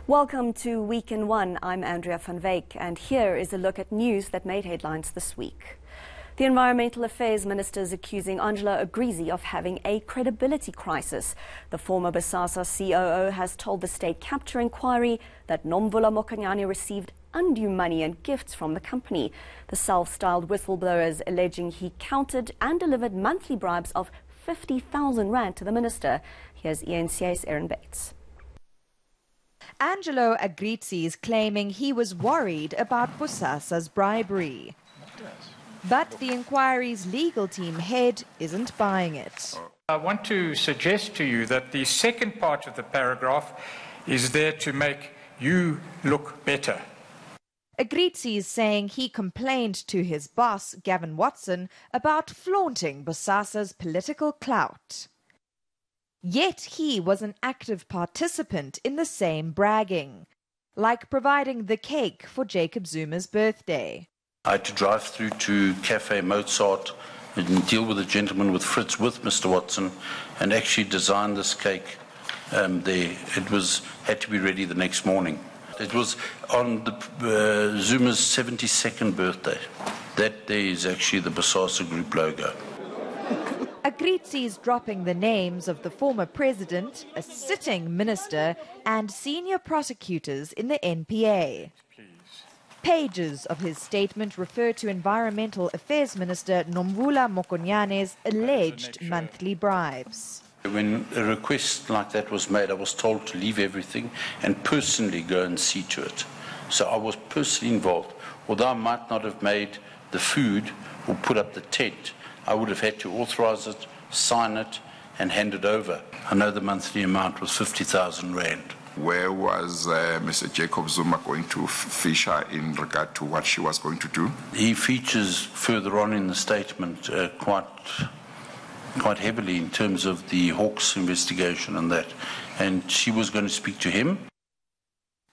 Welcome to Week in One. I'm Andrea van Wyk, and here is a look at news that made headlines this week. The Environmental Affairs Minister is accusing Angelo Agrizzi of having a credibility crisis. The former Bosasa COO has told the State Capture inquiry that Nomvula Mokonyane received undue money and gifts from the company. The self-styled whistleblower is alleging he counted and delivered monthly bribes of 50,000 rand to the minister. Here's ENCA's Aaron Bates. Angelo Agrizzi is claiming he was worried about Bosasa's bribery. But the inquiry's legal team head isn't buying it. I want to suggest to you that the second part of the paragraph is there to make you look better. Agrizzi is saying he complained to his boss, Gavin Watson, about flaunting Bosasa's political clout. Yet he was an active participant in the same bragging, like providing the cake for Jacob Zuma's birthday. I had to drive through to Cafe Mozart and deal with a gentleman with Fritz with Mr. Watson and actually design this cake there. It had to be ready the next morning. It was on Zuma's 72nd birthday. That there is actually the Bosasa Group logo. Agrizzi is dropping the names of the former president, a sitting minister, and senior prosecutors in the NPA. Pages of his statement refer to Environmental Affairs Minister Nomvula Mokonyane's alleged monthly bribes. When a request like that was made, I was told to leave everything and personally go and see to it. So I was personally involved. Although I might not have made the food or put up the tent, I would have had to authorize it, sign it, and hand it over. I know the monthly amount was 50,000 rand. Where was Mr. Jacob Zuma going to feature in regard to what she was going to do? He features further on in the statement quite heavily in terms of the Hawks investigation and that. And she was going to speak to him.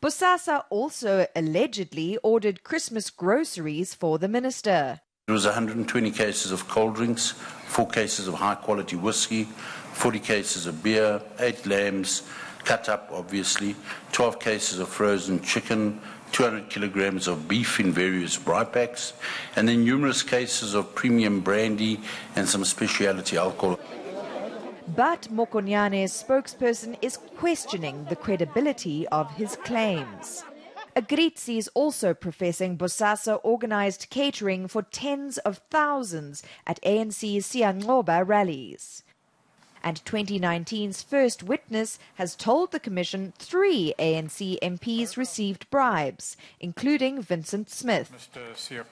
Bosasa also allegedly ordered Christmas groceries for the minister. There was 120 cases of cold drinks, 4 cases of high-quality whiskey, 40 cases of beer, 8 lambs, cut up obviously, 12 cases of frozen chicken, 200 kilograms of beef in various braai packs, and then numerous cases of premium brandy and some specialty alcohol. But Mokonyane's spokesperson is questioning the credibility of his claims. Agrizzi is also professing Bosasa organised catering for tens of thousands at ANC's Siyanqoba rallies. And 2019's first witness has told the Commission 3 ANC MPs received bribes, including Vincent Smith.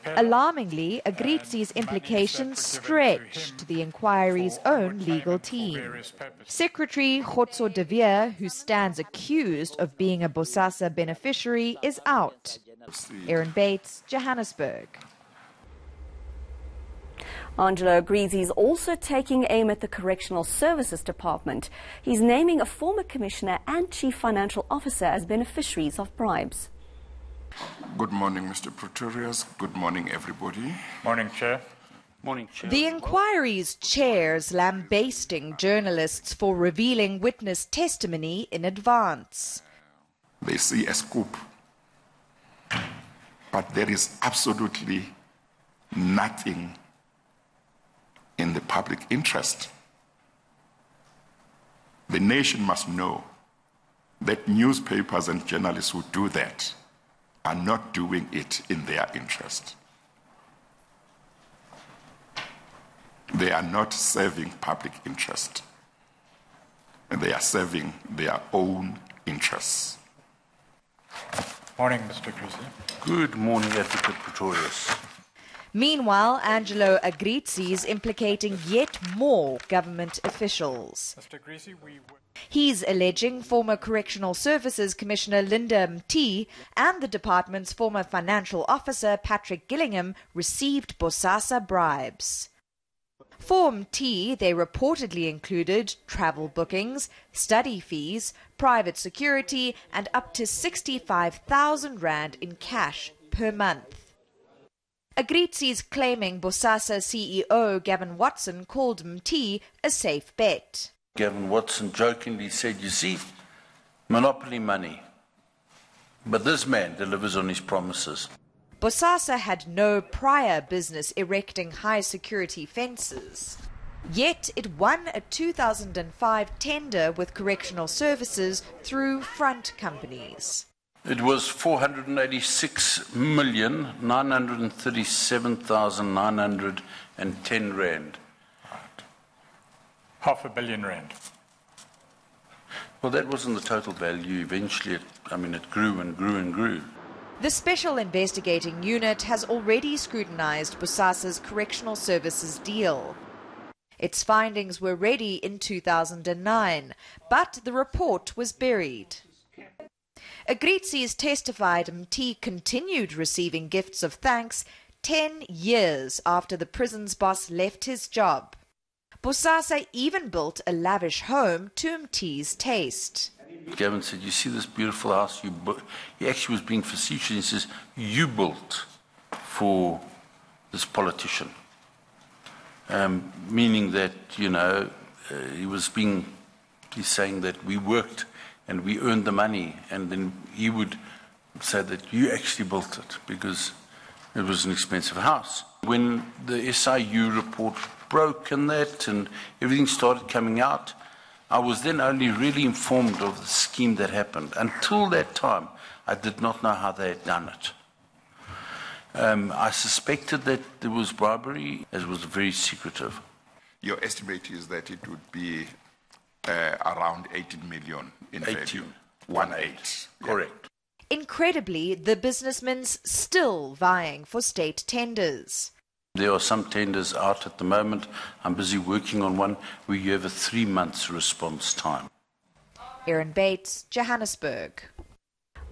Alarmingly, Agrizzi's implications stretched the inquiry's own legal team. Secretary Khotso de Veer, who stands accused of being a Bosasa beneficiary, is out. Aaron Bates, Johannesburg. Angelo Agrizzi is also taking aim at the Correctional Services Department. He's naming a former commissioner and chief financial officer as beneficiaries of bribes. Good morning, Mr. Pretorius. Good morning, everybody. Morning, Chair. Morning, Chair. The inquiry's chair's lambasting journalists for revealing witness testimony in advance. They see a scoop, but there is absolutely nothing in the public interest. The nation must know that newspapers and journalists who do that are not doing it in their interest. They are not serving public interest. They are serving their own interests. Morning, Mr. Agrizzi. Good morning, Advocate Pretorius. Meanwhile, Angelo Agrizzi is implicating yet more government officials. Mr. Agrizzi, He's alleging former Correctional Services Commissioner Linda Mti and the department's former financial officer Patrick Gillingham received Bosasa bribes. For Mti, they reportedly included travel bookings, study fees, private security, and up to 65,000 rand in cash per month. Agrizzi is claiming Bosasa CEO Gavin Watson called Mti a safe bet. Gavin Watson jokingly said, you see, monopoly money. But this man delivers on his promises. Bosasa had no prior business erecting high-security fences. Yet it won a 2005 tender with Correctional Services through front companies. It was 486,937,910 rand. R500 million. Well, that wasn't the total value. Eventually, it grew and grew and grew. The Special Investigating Unit has already scrutinized Bosasa's Correctional Services deal. Its findings were ready in 2009, but the report was buried. Agrizzi's testified MT continued receiving gifts of thanks 10 years after the prison's boss left his job. Bosasa even built a lavish home to MT's taste. Gavin said, "You see this beautiful house you built?" He actually was being facetious. He says, "You built for this politician." Meaning that, he's saying that we worked and we earned the money, and then he would say that you actually built it because it was an expensive house. When the SIU report broke and everything started coming out, I was then only really informed of the scheme that happened. Until that time, I did not know how they had done it. I suspected that there was bribery, as it was very secretive. Your estimate is that it would be around 18 million in value. 18. Correct. Incredibly, the businessman's still vying for state tenders. There are some tenders out at the moment. I'm busy working on one where you have a 3 months response time. Erin Bates, Johannesburg.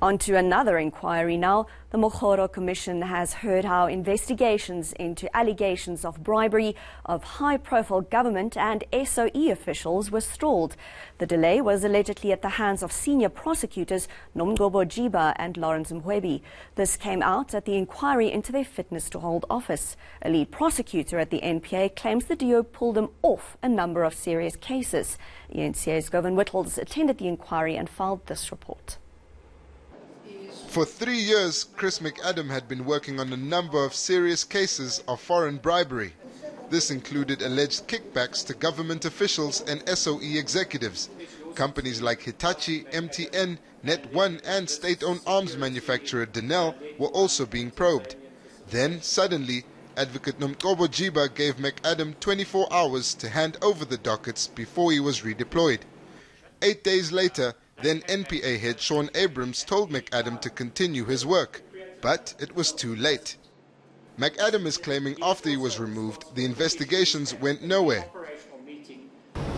On to another inquiry now. The Mokgoro Commission has heard how investigations into allegations of bribery of high-profile government and SOE officials were stalled. The delay was allegedly at the hands of senior prosecutors Nomgobo Jiba and Lawrence Mhwebi. This came out at the inquiry into their fitness to hold office. A lead prosecutor at the NPA claims the DO pulled them off a number of serious cases. ENCA's Govan Whittles attended the inquiry and filed this report. For 3 years, Chris McAdam had been working on a number of serious cases of foreign bribery. This included alleged kickbacks to government officials and SOE executives. Companies like Hitachi, MTN, Net1 and state-owned arms manufacturer Denel were also being probed. Then, suddenly, Advocate Nomgobo Jiba gave McAdam 24 hours to hand over the dockets before he was redeployed. 8 days later, then NPA head Sean Abrams told McAdam to continue his work, but it was too late. McAdam is claiming after he was removed, the investigations went nowhere.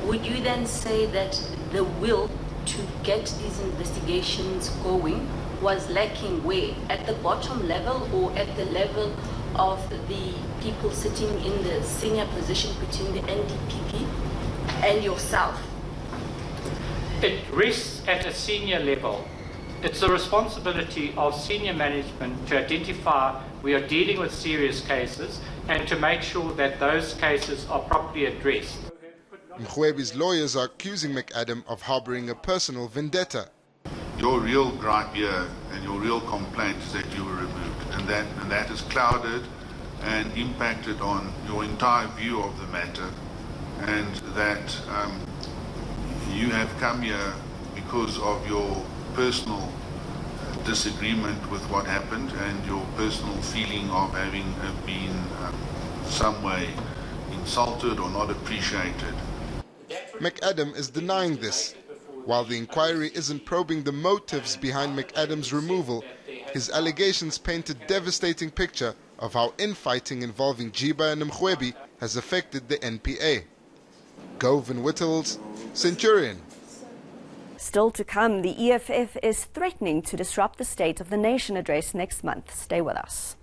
Would you then say that the will to get these investigations going was lacking where? At the bottom level or at the level of the people sitting in the senior position between the NDPP and yourself? It rests at a senior level. It's the responsibility of senior management to identify we are dealing with serious cases and to make sure that those cases are properly addressed. Mhwebi's lawyers are accusing McAdam of harboring a personal vendetta. Your real gripe here and your real complaint is that you were removed, and that has clouded and impacted on your entire view of the matter, and that you have come here because of your personal disagreement with what happened and your personal feeling of having been some way insulted or not appreciated. McAdam is denying this. While the inquiry isn't probing the motives behind McAdam's removal, his allegations paint a devastating picture of how infighting involving Jiba and Mhwebi has affected the NPA. Govan Whittles, Centurion. Still to come, the EFF is threatening to disrupt the State of the Nation address next month. Stay with us.